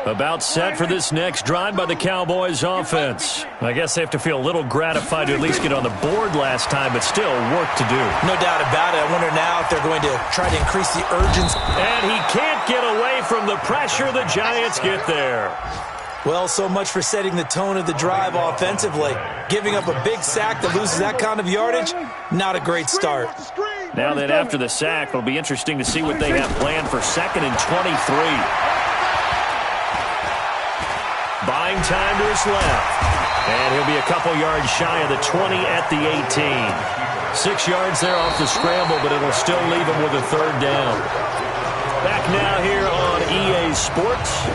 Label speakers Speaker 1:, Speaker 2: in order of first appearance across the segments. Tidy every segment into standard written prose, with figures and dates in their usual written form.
Speaker 1: About set for this next drive by the Cowboys offense. I guess they have to feel a little gratified to at least get on the board last time, but still work to do.
Speaker 2: No doubt about it. I wonder now if they're going to try to increase the urgency.
Speaker 1: And he can't get away from the pressure. The Giants get there.
Speaker 2: Well, so much for setting the tone of the drive offensively. Giving up a big sack that loses that kind of yardage, not a great start.
Speaker 1: Now then, after the sack, it'll be interesting to see what they have planned for 2nd and 23. Buying time to his left. And he'll be a couple yards shy of the 20 at the 18. 6 yards there off the scramble, but it'll still leave him with a 3rd down. Back now here on EA Sports.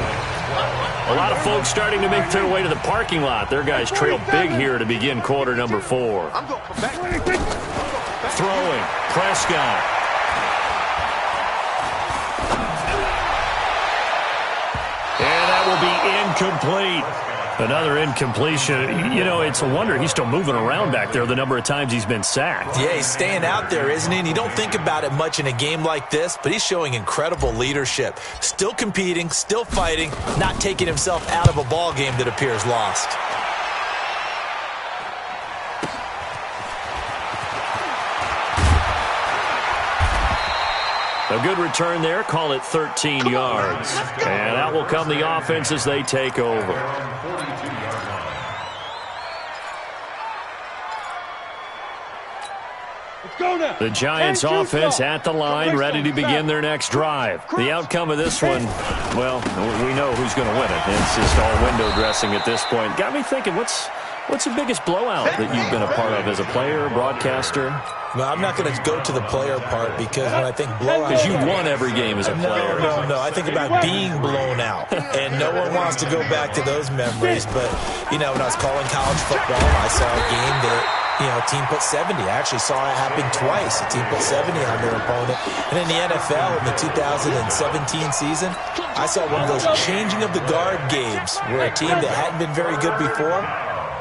Speaker 1: A lot of folks starting to make their way to the parking lot. Their guys trail big here to begin quarter number 4. Throwing. Prescott. And that will be incomplete. Another incompletion. You know, it's a wonder he's still moving around back there the number of times he's been sacked.
Speaker 2: Yeah, he's staying out there, isn't he? And you don't think about it much in a game like this, but he's showing incredible leadership. Still competing, still fighting, not taking himself out of a ball game that appears lost.
Speaker 1: A good return there. Call it 13 yards. And that will come the offense as they take over. The Giants offense at the line, ready to begin their next drive. The outcome of this one, well, we know who's going to win it. It's just all window dressing at this point. Got me thinking, what's the biggest blowout that you've been a part of as a player, broadcaster?
Speaker 2: Well, I'm not going to go to the player part because when I think blowout...
Speaker 1: Because you won every game as a player.
Speaker 2: No. I think about being blown out. And no one wants to go back to those memories. But, you know, when I was calling college football, I saw a game that, you know, a team put 70. I actually saw it happen twice. A team put 70 on their opponent. And in the NFL, in the 2017 season, I saw one of those changing of the guard games where a team that hadn't been very good before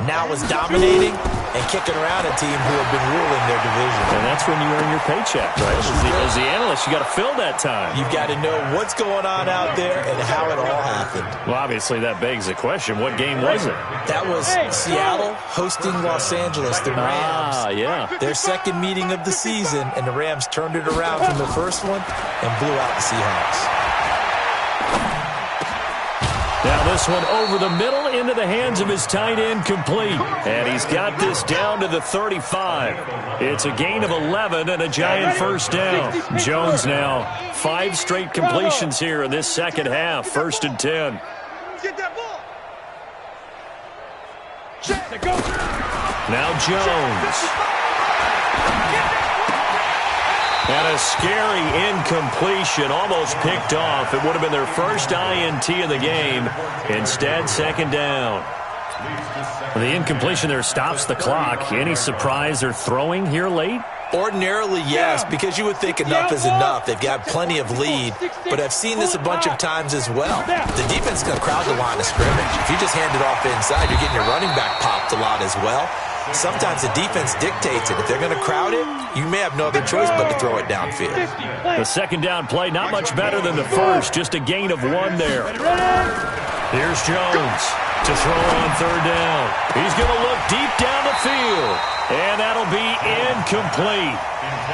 Speaker 2: now is dominating and kicking around a team who have been ruling their division.
Speaker 1: And that's when you earn your paycheck, right? As the analyst, you got to fill that time.
Speaker 2: You've got to know what's going on out there and how it all happened.
Speaker 1: Well, obviously, that begs the question, what game was it?
Speaker 2: That was Seattle hosting Los Angeles, the Rams.
Speaker 1: Yeah.
Speaker 2: Their second meeting of the season, and the Rams turned it around from the first one and blew out the Seahawks.
Speaker 1: Now this one over the middle into the hands of his tight end, complete. And he's got this down to the 35. It's a gain of 11 and a Giant first down. Jones now 5 straight completions here in this second half. 1st and 10. Now Jones. And a scary incompletion, almost picked off. It would have been their first INT of the game. Instead, 2nd down. The incompletion there stops the clock. Any surprise they're throwing here late?
Speaker 2: Ordinarily, yes, because you would think enough is enough. They've got plenty of lead, but I've seen this a bunch of times as well. The defense is going to crowd the line of scrimmage. If you just hand it off inside, you're getting your running back popped a lot as well. Sometimes the defense dictates it. If they're going to crowd it, you may have no other choice but to throw it downfield.
Speaker 1: The 2nd down play, not much better than the first, just a gain of 1 there. Here's Jones to throw on 3rd down. He's going to look deep down the field, and that'll be incomplete.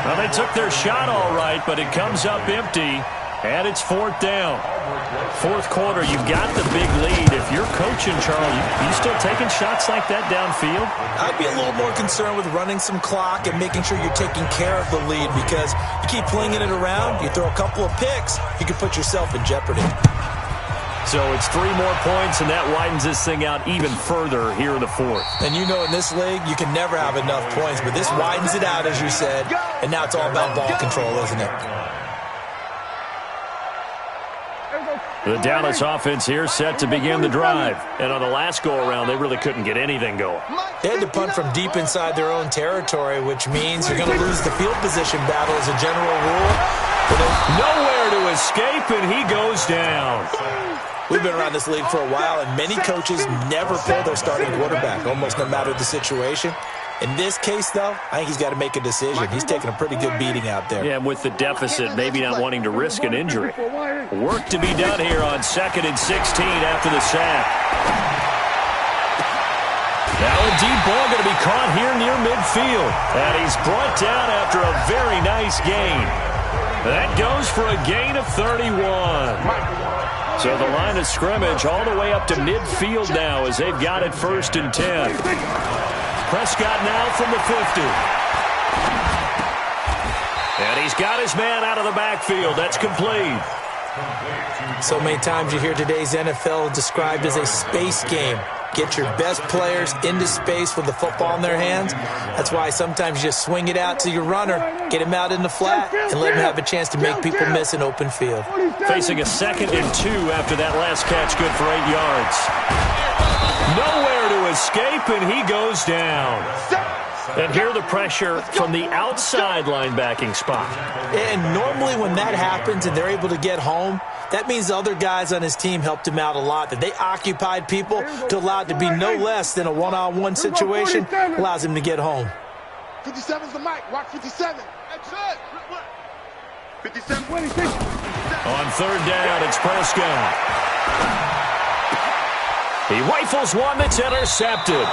Speaker 1: Well, they took their shot all right, but it comes up empty, and it's 4th down. 4th quarter, you've got the big lead. If you're coaching, Charlie, you still taking shots like that downfield?
Speaker 2: I'd be a little more concerned with running some clock and making sure you're taking care of the lead, because you keep flinging it around, you throw a couple of picks, you can put yourself in jeopardy.
Speaker 1: So it's 3 more points, and that widens this thing out even further here in the 4th.
Speaker 2: And you know in this league, you can never have enough points, but this widens it out, as you said, and now it's all about ball control, isn't it?
Speaker 1: The Dallas offense here set to begin the drive. And on the last go-around, they really couldn't get anything going.
Speaker 2: They had to punt from deep inside their own territory, which means you're going to lose the field position battle as a general rule.
Speaker 1: Nowhere to escape, and he goes down.
Speaker 2: We've been around this league for a while, and many coaches never pull their starting quarterback, almost no matter the situation. In this case, though, I think he's got to make a decision. He's taking a pretty good beating out there.
Speaker 1: Yeah, with the deficit, maybe not wanting to risk an injury. Work to be done here on 2nd and 16 after the sack. Now a deep ball going to be caught here near midfield. And he's brought down after a very nice gain. That goes for a gain of 31. So the line of scrimmage all the way up to midfield now as they've got it 1st and 10. Prescott now from the 50. And he's got his man out of the backfield. That's complete.
Speaker 2: So many times you hear today's NFL described as a space game. Get your best players into space with the football in their hands. That's why sometimes you just swing it out to your runner, get him out in the flat, and let him have a chance to make people miss an open field.
Speaker 1: Facing a 2nd and 2 after that last catch, good for 8 yards. Nowhere to escape, and he goes down. And here the pressure from the outside linebacking spot.
Speaker 2: And normally when that happens and they're able to get home, that means the other guys on his team helped him out a lot. That they occupied people to allow it to be no less than a one-on-one situation allows him to get home.
Speaker 3: 57's the mic. Watch 57. That's it. 57.
Speaker 1: On 3rd down, it's Prescott. He rifles one that's intercepted.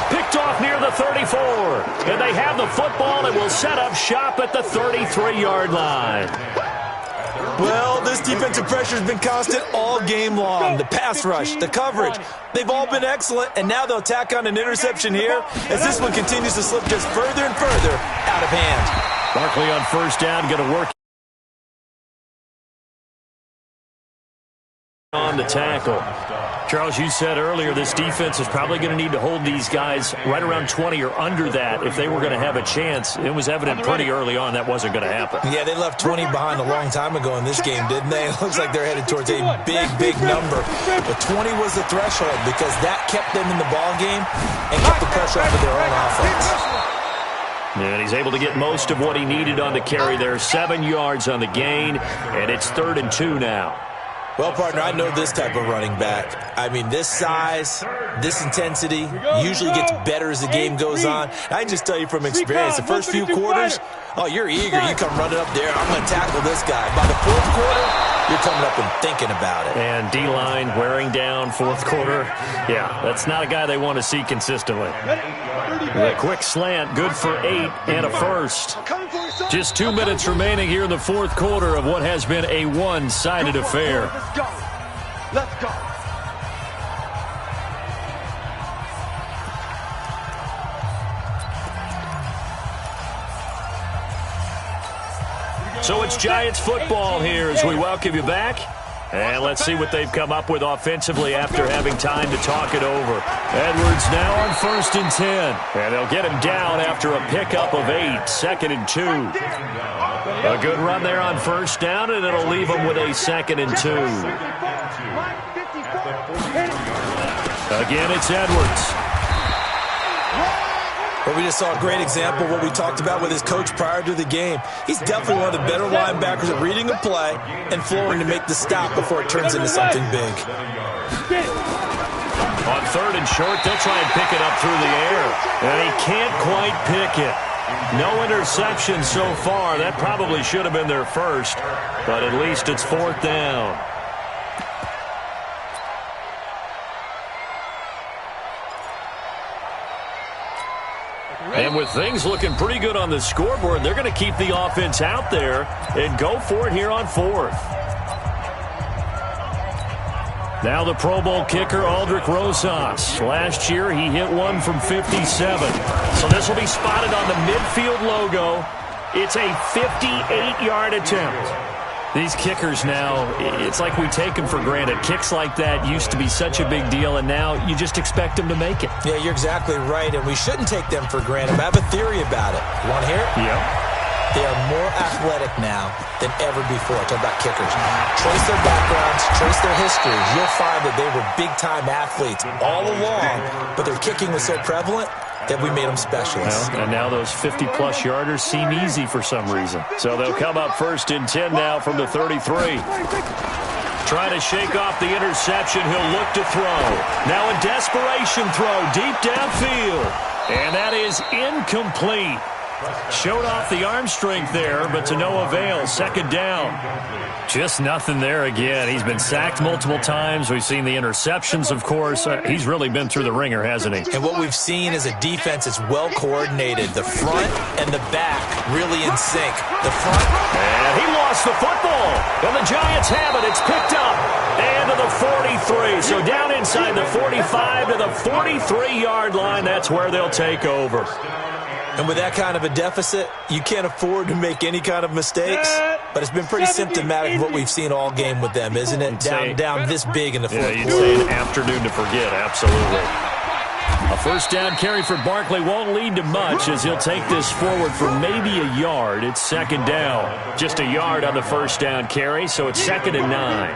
Speaker 1: Picked off near the 34. And they have the football and will set up shop at the 33-yard line.
Speaker 2: Well, this defensive pressure has been constant all game long. The pass rush, the coverage, they've all been excellent, and now they'll tack on an interception here as this one continues to slip just further and further out of hand.
Speaker 1: Barkley on 1st down, going to work on the tackle. Charles, you said earlier this defense is probably going to need to hold these guys right around 20 or under that if they were going to have a chance. It was evident pretty early on that wasn't going to happen.
Speaker 2: Yeah, they left 20 behind a long time ago in this game, didn't they? It looks like they're headed towards a big, big number. But 20 was the threshold because that kept them in the ball game and kept the pressure off of their own offense.
Speaker 1: And he's able to get most of what he needed on the carry there. 7 yards on the gain, and it's 3rd and 2 now.
Speaker 2: Well, partner, I know this type of running back. I mean, this size, this intensity usually gets better as the game goes on. I can just tell you from experience, the first few quarters, oh, you're eager. You come running up there. I'm going to tackle this guy. By the 4th quarter, you're coming up and thinking about it.
Speaker 1: And D-line wearing down 4th quarter. Yeah, that's not a guy they want to see consistently. The quick slant, good for 8 and a first. Just 2 minutes remaining here in the 4th quarter of what has been a one-sided affair.
Speaker 3: Let's go. Let's go.
Speaker 1: So it's Giants football here as we welcome you back. And let's see what they've come up with offensively after having time to talk it over. Edwards now on 1st and 10. And they'll get him down after a pickup of 8, 2nd and 2. A good run there on 1st down, and it'll leave him with a 2nd and 2. Again, it's Edwards.
Speaker 2: But we just saw a great example of what we talked about with his coach prior to the game. He's definitely one of the better linebackers at reading a play and flowing to make the stop before it turns into something big.
Speaker 1: On 3rd and short, they'll try and pick it up through the air. And he can't quite pick it. No interception so far. That probably should have been their first. But at least it's 4th down. And with things looking pretty good on the scoreboard, they're going to keep the offense out there and go for it here on 4th. Now the Pro Bowl kicker, Aldrich Rosas. Last year, he hit one from 57. So this will be spotted on the midfield logo. It's a 58-yard attempt. These kickers now, it's like we take them for granted. Kicks like that used to be such a big deal, and now you just expect them to make it.
Speaker 2: Yeah, you're exactly right, and we shouldn't take them for granted. I have a theory about it. You want to hear it?
Speaker 1: Yeah.
Speaker 2: They are more athletic now than ever before. Talk about kickers. Trace their backgrounds, trace their histories. You'll find that they were big-time athletes all along, but their kicking was so prevalent that we made them specialists.
Speaker 1: Well, and now those 50-plus yarders seem easy for some reason. So they'll come up 1st and 10 now from the 33. Trying to shake off the interception. He'll look to throw. Now a desperation throw deep downfield. And that is incomplete. Showed off the arm strength there, but to no avail. Second down. Just nothing there again. He's been sacked multiple times. We've seen the interceptions, of course. He's really been through the ringer, hasn't he?
Speaker 2: And what we've seen is a defense that's well coordinated. The front and the back really in sync. The front.
Speaker 1: And he lost the football. And the Giants have it. It's picked up. And to the 43. So down inside the 45 to the 43-yard line. That's where they'll take over.
Speaker 2: And with that kind of a deficit, you can't afford to make any kind of mistakes. But it's been pretty symptomatic of what we've seen all game with them, isn't it? Down this big in the fourth quarter.
Speaker 1: Yeah, you'd say an afternoon to forget, absolutely. A first down carry for Barkley won't lead to much as he'll take this forward for maybe a yard. It's second down. Just a yard on the first down carry, so it's 2nd and 9.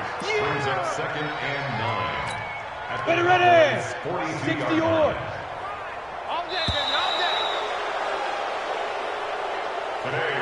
Speaker 3: Ready. 60-yard.
Speaker 4: Today,